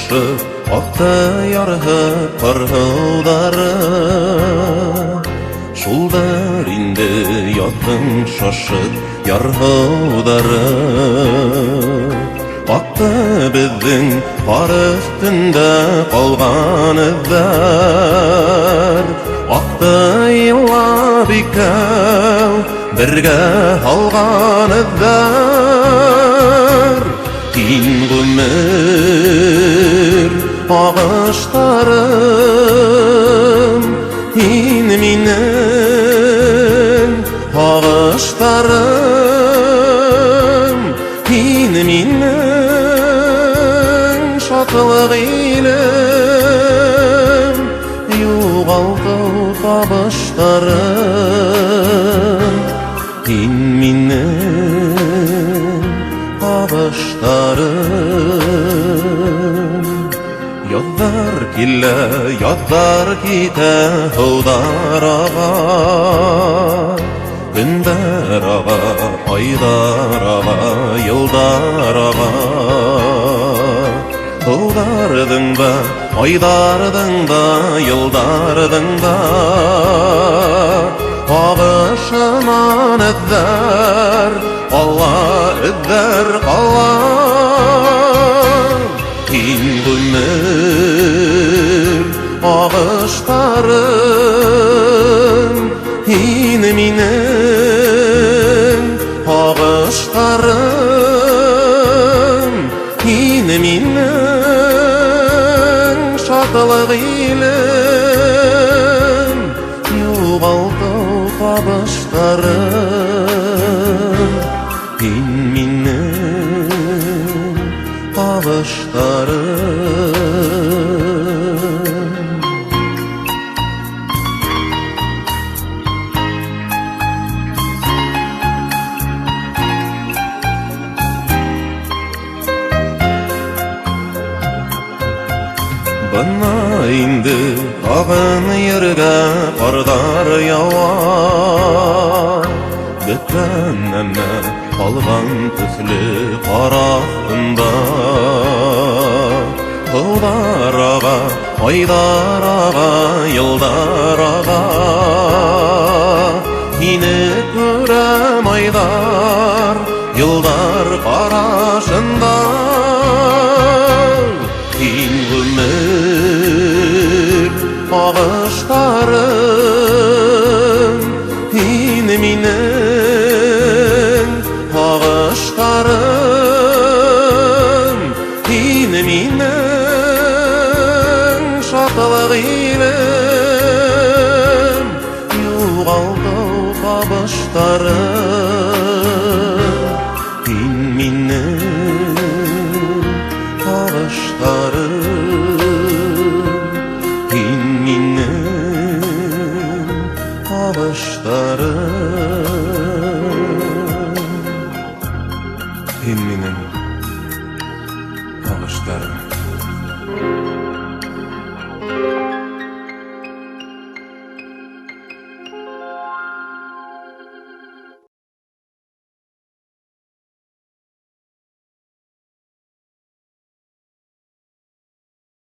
шашы, акта ярғы парғылдары. Шулдар инде яттың шашы, ярғылдары. Акта біздің пар үстінде қалған іздер. Акта илап икәу бірге алған іздер. Кин ғүмір ағыштарым, ин минің ағыштарым, ин минің шатылық илім, юғалтау табыштарым, ин минің ағыштарым. Яздар килә, яздар китә һыудар ага, көндәр ага, айдар ага, йылдар ага. Һыудардың да, айдардың да, йылдардың да агышынан эҙҙәр, ҡала эҙҙәр ҡала. Кин ғүмер ағыштарым, ин минең ағыштарым, ин минең шатылық илем, юғалтау табыштарым, ин минең табыштарым. Бына инде тағын ергә ҡарҙар яуа, бөткән нәмә ҡалған төҫлө ҡар аҫтында. Һыуҙар аға, айҙар аға, йылдар аға, һине күрәм айҙар, йылдар ҡарашында. Кин ғүмер ағыштарым, ин минең ағыштарым, ин минең шатылық илем, юғалтау табыштарым.